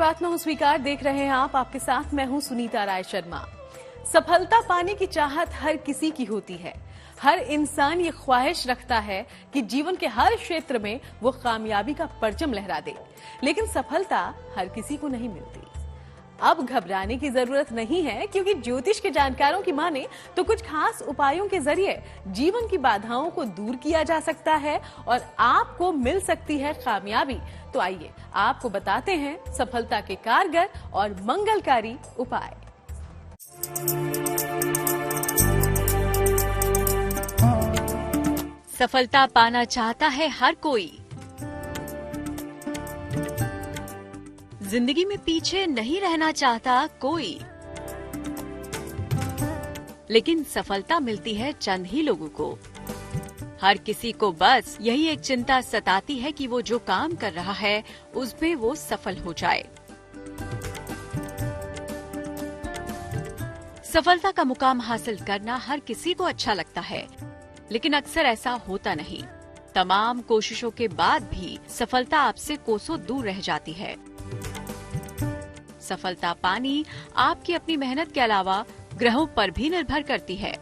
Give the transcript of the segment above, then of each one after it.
प्रार्थना हूँ स्वीकार देख रहे हैं आप। आपके साथ मैं हूँ सुनीता राय शर्मा। सफलता पाने की चाहत हर किसी की होती है। हर इंसान ये ख्वाहिश रखता है कि जीवन के हर क्षेत्र में वो कामयाबी का परचम लहरा दे, लेकिन सफलता हर किसी को नहीं मिलती। अब घबराने की जरूरत नहीं है, क्योंकि ज्योतिष के जानकारों की माने तो कुछ खास उपायों के जरिए जीवन की बाधाओं को दूर किया जा सकता है और आपको मिल सकती है कामयाबी। तो आइए आपको बताते हैं सफलता के कारगर और मंगलकारी उपाय। सफलता पाना चाहता है हर कोई। जिंदगी में पीछे नहीं रहना चाहता कोई, लेकिन सफलता मिलती है चंद ही लोगों को। हर किसी को बस यही एक चिंता सताती है कि वो जो काम कर रहा है उसमें वो सफल हो जाए। सफलता का मुकाम हासिल करना हर किसी को अच्छा लगता है, लेकिन अक्सर ऐसा होता नहीं। तमाम कोशिशों के बाद भी सफलता आपसे कोसों दूर रह जाती है। सफलता पानी आपकी अपनी मेहनत के अलावा ग्रहों पर भी निर्भर करती है।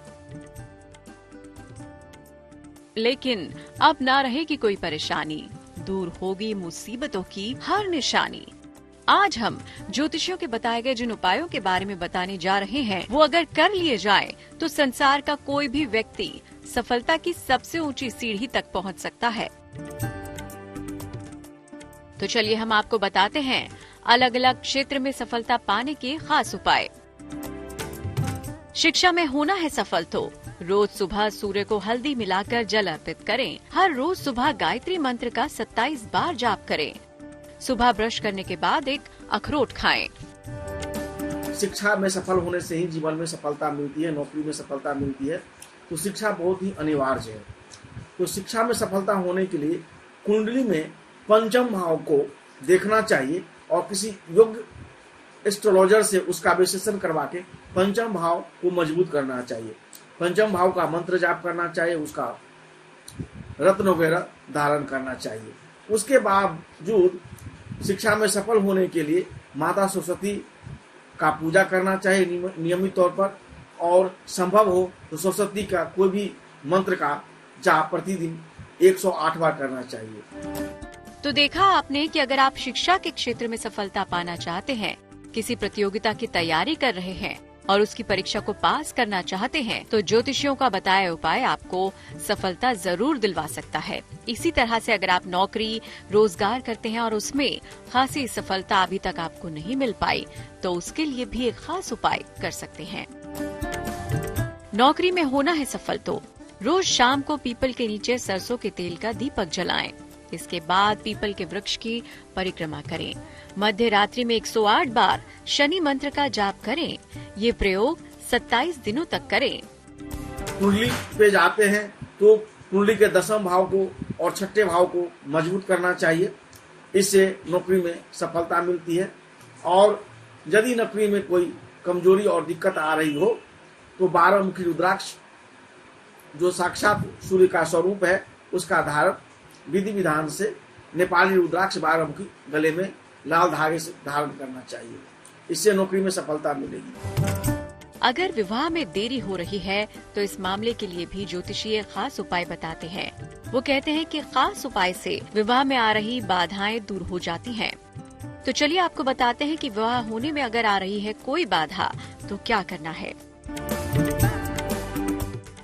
लेकिन अब ना रहेगी कोई परेशानी, दूर होगी मुसीबतों की हर निशानी। आज हम ज्योतिषियों के बताए गए जिन उपायों के बारे में बताने जा रहे हैं, वो अगर कर लिए जाए तो संसार का कोई भी व्यक्ति सफलता की सबसे ऊंची सीढ़ी तक पहुंच सकता है। तो चलिए हम आपको बताते हैं अलग अलग क्षेत्र में सफलता पाने के खास उपाय। शिक्षा में होना है सफल तो रोज सुबह सूर्य को हल्दी मिलाकर जल अर्पित करें। हर रोज सुबह गायत्री मंत्र का 27 बार जाप करें। सुबह ब्रश करने के बाद एक अखरोट खाएं। शिक्षा में सफल होने से ही जीवन में सफलता मिलती है, नौकरी में सफलता मिलती है। तो शिक्षा बहुत ही अनिवार्य है। तो शिक्षा में सफलता होने के लिए कुंडली में पंचम भाव को देखना चाहिए और किसी योग्य एस्ट्रोलॉजर से उसका विश्लेषण करवा के पंचम भाव को मजबूत करना चाहिए। पंचम भाव का मंत्र जाप करना चाहिए, उसका रत्न वगैरह धारण करना चाहिए। उसके बावजूद शिक्षा में सफल होने के लिए माता सरस्वती का पूजा करना चाहिए नियमित तौर पर, और संभव हो तो सरस्वती का कोई भी मंत्र का जाप प्रतिदिन 108 बार करना चाहिए। तो देखा आपने कि अगर आप शिक्षा के क्षेत्र में सफलता पाना चाहते हैं, किसी प्रतियोगिता की तैयारी कर रहे हैं और उसकी परीक्षा को पास करना चाहते हैं, तो ज्योतिषियों का बताया उपाय आपको सफलता जरूर दिलवा सकता है। इसी तरह से अगर आप नौकरी रोजगार करते हैं और उसमें खासी सफलता अभी तक आपको नहीं मिल पाई, तो उसके लिए भी एक खास उपाय कर सकते हैं। नौकरी में होना है सफल तो रोज शाम को पीपल के नीचे सरसों के तेल का दीपक जलाएं। इसके बाद पीपल के वृक्ष की परिक्रमा करें। मध्य रात्रि में 108 बार शनि मंत्र का जाप करें। ये प्रयोग 27 दिनों तक करें। कुंडली पे जाते हैं तो कुंडली के 10वें भाव को और 6ठे भाव को मजबूत करना चाहिए। इससे नौकरी में सफलता मिलती है। और यदि नौकरी में कोई कमजोरी और दिक्कत आ रही हो तो 12 मुखी रुद्राक्ष जो साक्षात सूर्य का स्वरूप है, उसका धारण विधि विधान से नेपाली रुद्राक्ष 12 मुखी गले में लाल धागे से धारण करना चाहिए। इससे नौकरी में सफलता मिलेगी। अगर विवाह में देरी हो रही है तो इस मामले के लिए भी ज्योतिषी खास उपाय बताते हैं। वो कहते हैं कि खास उपाय से विवाह में आ रही बाधाएं दूर हो जाती हैं। तो चलिए आपको बताते हैं कि विवाह होने में अगर आ रही है कोई बाधा तो क्या करना है।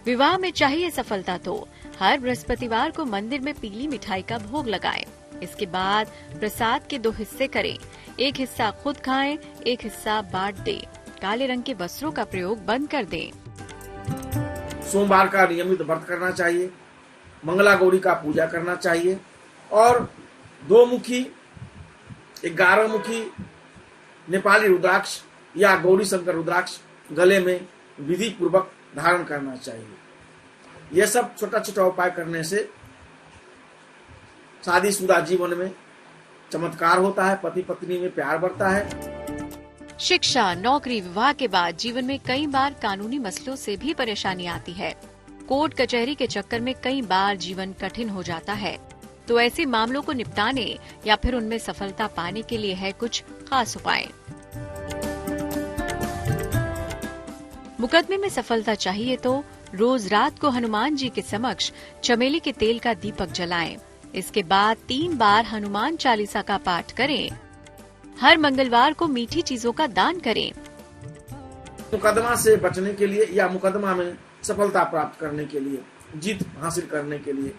विवाह में चाहिए सफलता तो हर बृहस्पतिवार को मंदिर में पीली मिठाई का भोग लगाएं। इसके बाद प्रसाद के 2 हिस्से करें। एक हिस्सा खुद खाएं, एक हिस्सा बांट दें। काले रंग के वस्त्रों का प्रयोग बंद कर दें। सोमवार का नियमित व्रत करना चाहिए। मंगला गौरी का पूजा करना चाहिए और 2 मुखी 11 मुखी नेपाली रुद्राक्ष या गौरी शंकर रुद्राक्ष गले में विधि पूर्वक धारण करना चाहिए। यह सब छोटा छोटा उपाय करने से शादीशुदा जीवन में चमत्कार होता है, पति पत्नी में प्यार बढ़ता है। शिक्षा, नौकरी, विवाह के बाद जीवन में कई बार कानूनी मसलों से भी परेशानी आती है। कोर्ट कचहरी के चक्कर में कई बार जीवन कठिन हो जाता है। तो ऐसे मामलों को निपटाने या फिर उनमें सफलता पाने के लिए है कुछ खास उपाय। मुकदमे में सफलता चाहिए तो रोज रात को हनुमान जी के समक्ष चमेली के तेल का दीपक जलाएं। इसके बाद 3 बार हनुमान चालीसा का पाठ करें। हर मंगलवार को मीठी चीजों का दान करें। मुकदमा से बचने के लिए या मुकदमा में सफलता प्राप्त करने के लिए, जीत हासिल करने के लिए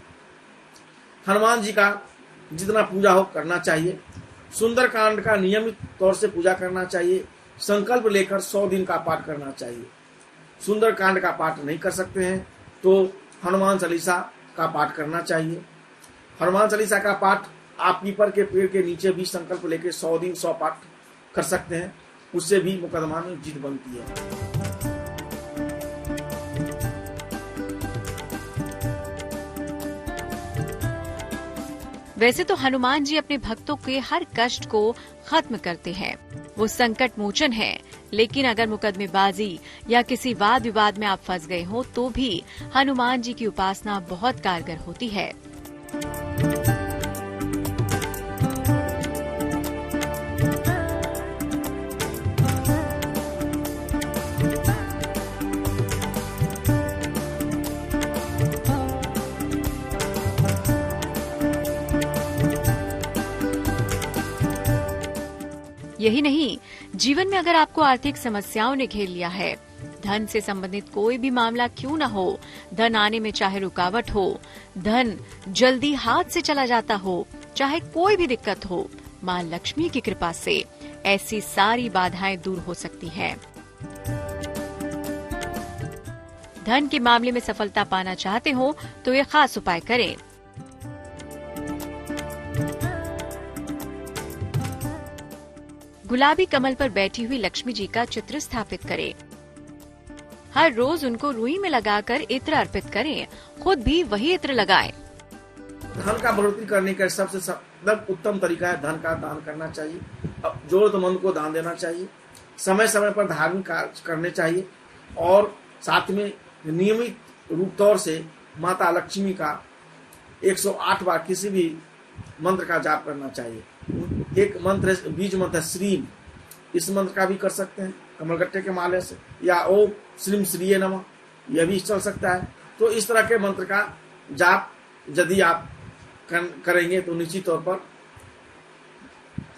हनुमान जी का जितना पूजा हो करना चाहिए। सुंदरकांड का नियमित तौर से पूजा करना चाहिए। संकल्प लेकर 100 दिन का पाठ करना चाहिए। सुंदरकांड का पाठ नहीं कर सकते हैं तो हनुमान चालीसा का पाठ करना चाहिए। हनुमान चालीसा का पाठ आप पीपल के पेड़ के नीचे भी संकल्प लेकर 100 दिन 100 पाठ कर सकते हैं। उससे भी मुकदमा में जीत बनती है। वैसे तो हनुमान जी अपने भक्तों के हर कष्ट को खत्म करते हैं, वो संकट मोचन है। लेकिन अगर मुकदमेबाजी या किसी वाद विवाद में आप फंस गए हो तो भी हनुमान जी की उपासना बहुत कारगर होती है। यही नहीं, जीवन में अगर आपको आर्थिक समस्याओं ने घेर लिया है, धन से संबंधित कोई भी मामला क्यों न हो, धन आने में चाहे रुकावट हो, धन जल्दी हाथ से चला जाता हो, चाहे कोई भी दिक्कत हो, मां लक्ष्मी की कृपा से ऐसी सारी बाधाएं दूर हो सकती हैं। धन के मामले में सफलता पाना चाहते हो तो ये खास उपाय करें। गुलाबी कमल पर बैठी हुई लक्ष्मी जी का चित्र स्थापित करें। हर रोज उनको रुई में लगाकर इत्र अर्पित करें। खुद भी वही इत्र लगाएं। धन का बढ़ोतरी करने का सबसे उत्तम तरीका है धन का दान करना चाहिए। जरूरतमंद को दान देना चाहिए। समय समय पर धार्मिक कार्य करने चाहिए और साथ में नियमित रूप तौर से माता लक्ष्मी का 108 बार किसी भी मंत्र का जाप करना चाहिए। एक मंत्र बीज मंत्र श्रीम, इस मंत्र का भी कर सकते हैं कमलगट्टे के माले से, या ओम श्रीम श्रीये नमः, यह भी चल सकता है। तो इस तरह के मंत्र का जाप यदि आप करेंगे तो निश्चित तौर पर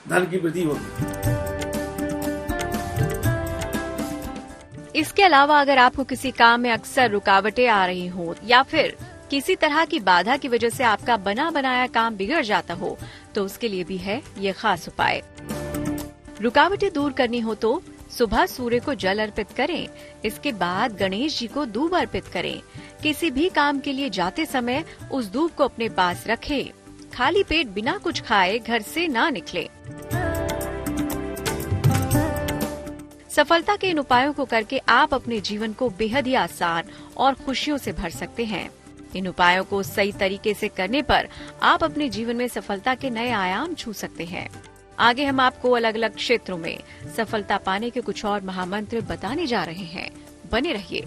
धन की वृद्धि होगी। इसके अलावा अगर आपको किसी काम में अक्सर रुकावटें आ रही हो या फिर किसी तरह की बाधा की वजह से आपका बना बनाया काम बिगड़ जाता हो तो उसके लिए भी है ये खास उपाय। रुकावटें दूर करनी हो तो सुबह सूर्य को जल अर्पित करें। इसके बाद गणेश जी को दूब अर्पित करें। किसी भी काम के लिए जाते समय उस दूब को अपने पास रखें। खाली पेट बिना कुछ खाए घर से ना निकले। सफलता के इन उपायों को करके आप अपने जीवन को बेहद ही आसान और खुशियों से भर सकते हैं। इन उपायों को सही तरीके से करने पर आप अपने जीवन में सफलता के नए आयाम छू सकते हैं। आगे हम आपको अलग अलग क्षेत्रों में सफलता पाने के कुछ और महामंत्र बताने जा रहे हैं। बने रहिए।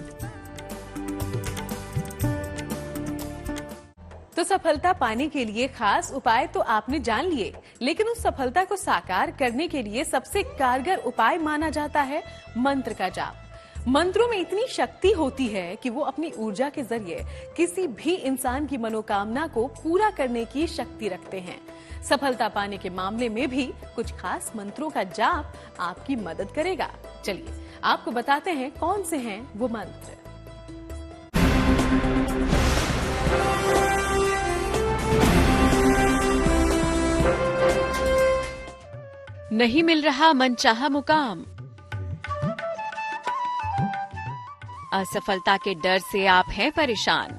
तो सफलता पाने के लिए खास उपाय तो आपने जान लिए, लेकिन उस सफलता को साकार करने के लिए सबसे कारगर उपाय माना जाता है मंत्र का जाप। मंत्रों में इतनी शक्ति होती है कि वो अपनी ऊर्जा के जरिए किसी भी इंसान की मनोकामना को पूरा करने की शक्ति रखते हैं। सफलता पाने के मामले में भी कुछ खास मंत्रों का जाप आपकी मदद करेगा। चलिए आपको बताते हैं कौन से हैं वो मंत्र। नहीं मिल रहा मनचाहा मुकाम। असफलता के डर से आप हैं परेशान।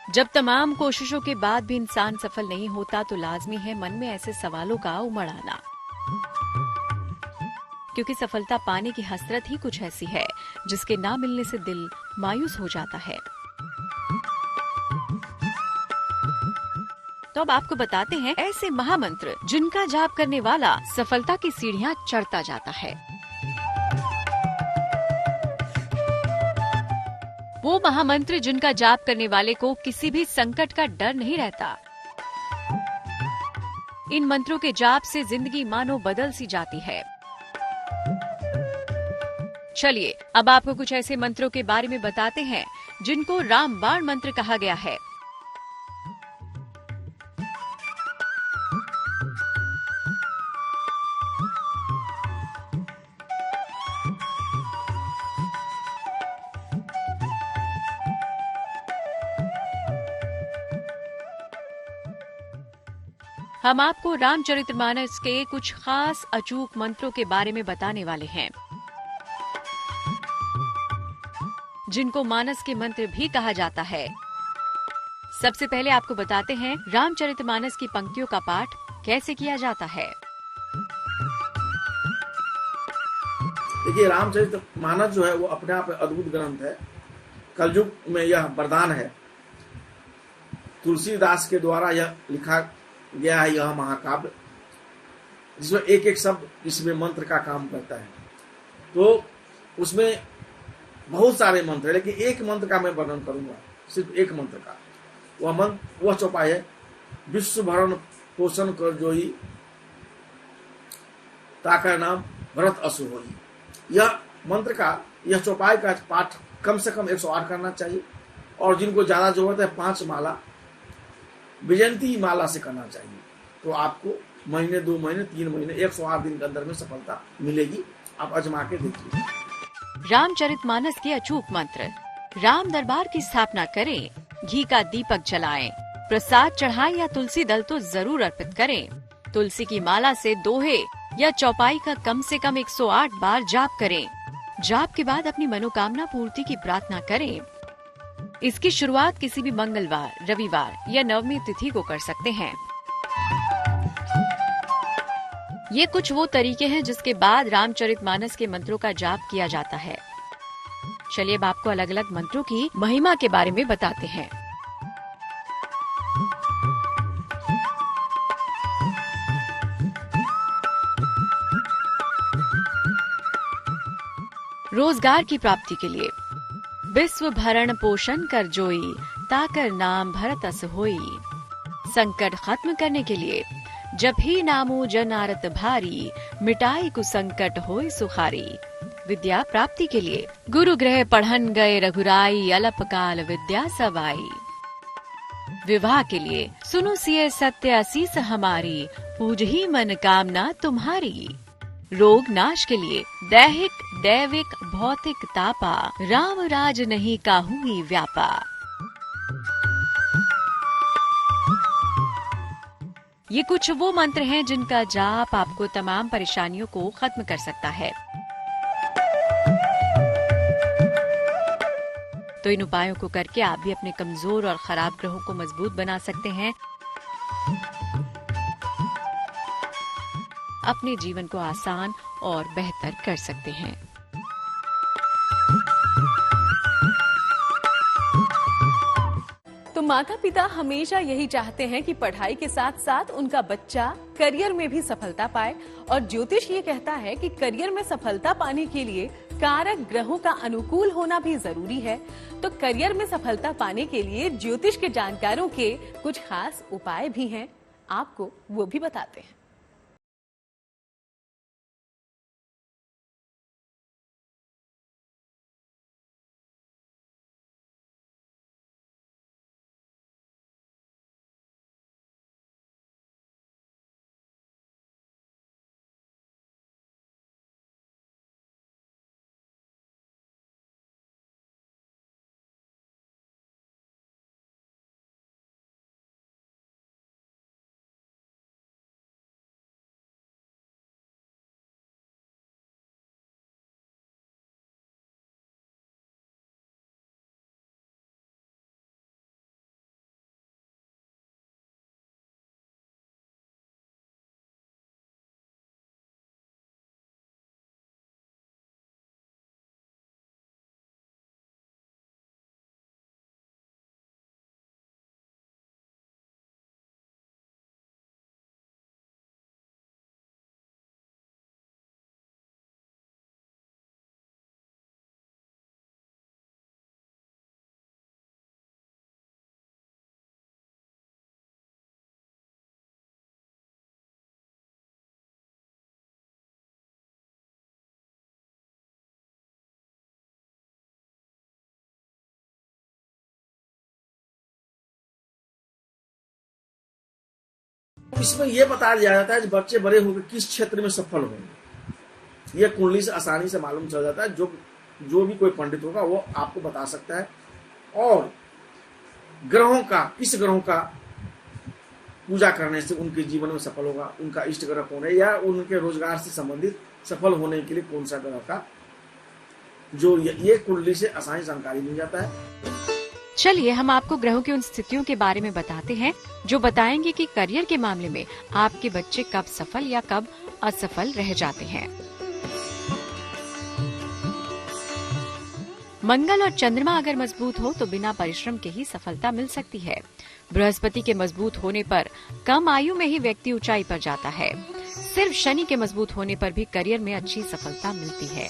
जब तमाम कोशिशों के बाद भी इंसान सफल नहीं होता तो लाजमी है मन में ऐसे सवालों का उमड़ आना, क्योंकि सफलता पाने की हसरत ही कुछ ऐसी है जिसके ना मिलने से दिल मायूस हो जाता है। तो अब आपको बताते हैं ऐसे महामंत्र जिनका जाप करने वाला सफलता की सीढ़ियां चढ़ता जाता है। वो महामंत्र जिनका जाप करने वाले को किसी भी संकट का डर नहीं रहता। इन मंत्रों के जाप से जिंदगी मानो बदल सी जाती है। चलिए अब आपको कुछ ऐसे मंत्रों के बारे में बताते हैं जिनको रामबाण मंत्र कहा गया है। हम आपको रामचरितमानस के कुछ खास अचूक मंत्रों के बारे में बताने वाले हैं, जिनको मानस के मंत्र भी कहा जाता है। सबसे पहले आपको बताते हैं रामचरितमानस की पंक्तियों का पाठ कैसे किया जाता है। देखिए, रामचरितमानस जो है वो अपने आप में अद्भुत ग्रंथ है। कलयुग में यह वरदान है। तुलसीदास के द्वारा यह लिखा गया है, यह महाकाव्य, जिसमें एक एक शब्द इसमें मंत्र का काम करता है। तो उसमें बहुत सारे मंत्र है, लेकिन एक मंत्र का मैं वर्णन करूंगा, सिर्फ एक मंत्र का। वह चौपाई है, विश्व भरण पोषण कर जोई, ताकर नाम भरत असु होई। यह मंत्र का, यह चौपाई का पाठ कम से कम 108 करना चाहिए, और जिनको ज्यादा जरूरत है 5 माला विजयंती माला से करना चाहिए। तो आपको महीने, 2 महीने, 3 महीने, 108 दिन के अंदर में सफलता मिलेगी। आप आजमा के देखिए। रामचरितमानस के अचूक मंत्र। राम दरबार की स्थापना करें, घी का दीपक जलाएं, प्रसाद चढ़ाएं या तुलसी दल तो जरूर अर्पित करें। तुलसी की माला से दोहे या चौपाई का कम से कम 108 बार जाप करें। जाप के बाद अपनी मनोकामना पूर्ति की प्रार्थना करें। इसकी शुरुआत किसी भी मंगलवार, रविवार या नवमी तिथि को कर सकते हैं। ये कुछ वो तरीके हैं जिसके बाद रामचरितमानस के मंत्रों का जाप किया जाता है। चलिए अब आपको अलग अलग मंत्रों की महिमा के बारे में बताते हैं। रोजगार की प्राप्ति के लिए विश्व भरण पोषण कर जोई, ताकर नाम भरत अस होई। संकट खत्म करने के लिए जब ही नामो जन आरत भारी, मिटाई कुसंकट होई सुखारी। विद्या प्राप्ति के लिए गुरु गृह पढ़न गए रघुराई, अल्पकाल विद्या सवाई। विवाह के लिए सुनो सिय सत्य असीस हमारी, पूज ही मन कामना तुम्हारी। रोग नाश के लिए दैहिक दैविक भौतिक तापा, राम राज नहीं काहू ही व्यापा। ये कुछ वो मंत्र हैं जिनका जाप आपको तमाम परेशानियों को खत्म कर सकता है। तो इन उपायों को करके आप भी अपने कमजोर और खराब ग्रहों को मजबूत बना सकते हैं, अपने जीवन को आसान और बेहतर कर सकते हैं। तो माता पिता हमेशा यही चाहते हैं कि पढ़ाई के साथ साथ उनका बच्चा करियर में भी सफलता पाए, और ज्योतिष ये कहता है कि करियर में सफलता पाने के लिए कारक ग्रहों का अनुकूल होना भी जरूरी है। तो करियर में सफलता पाने के लिए ज्योतिष के जानकारों के कुछ खास उपाय भी हैं, आपको वो भी बताते हैं। इसमें यह बता दिया जाता है कि बच्चे बड़े होकर किस क्षेत्र में सफल होंगे। यह कुंडली से आसानी से मालूम चल जाता है। जो भी कोई पंडित होगा वो आपको बता सकता है। और ग्रहों का, किस ग्रहों का पूजा करने से उनके जीवन में सफल होगा, उनका इष्ट ग्रह कौन है, या उनके रोजगार से संबंधित सफल होने के लिए कौन सा ग्रह का, जो ये कुंडली से आसानी जानकारी मिल जाता है। चलिए हम आपको ग्रहों की उन स्थितियों के बारे में बताते हैं जो बताएंगे कि करियर के मामले में आपके बच्चे कब सफल या कब असफल रह जाते हैं। मंगल और चंद्रमा अगर मजबूत हो तो बिना परिश्रम के ही सफलता मिल सकती है। बृहस्पति के मजबूत होने पर कम आयु में ही व्यक्ति ऊंचाई पर जाता है। सिर्फ शनि के मजबूत होने पर भी करियर में अच्छी सफलता मिलती है।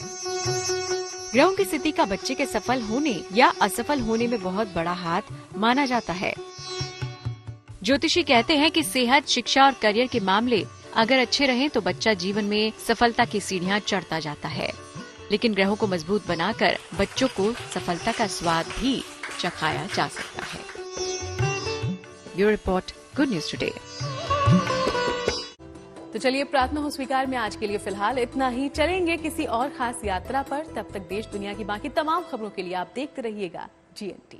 ग्रहों की स्थिति का बच्चे के सफल होने या असफल होने में बहुत बड़ा हाथ माना जाता है। ज्योतिषी कहते हैं कि सेहत, शिक्षा और करियर के मामले अगर अच्छे रहें तो बच्चा जीवन में सफलता की सीढ़ियां चढ़ता जाता है। लेकिन ग्रहों को मजबूत बनाकर बच्चों को सफलता का स्वाद भी चखाया जा सकता है। Bureau report, good news today. तो चलिए, प्रार्थना हो स्वीकार में आज के लिए फिलहाल इतना ही। चलेंगे किसी और खास यात्रा पर। तब तक देश दुनिया की बाकी तमाम खबरों के लिए आप देखते रहिएगा GNT।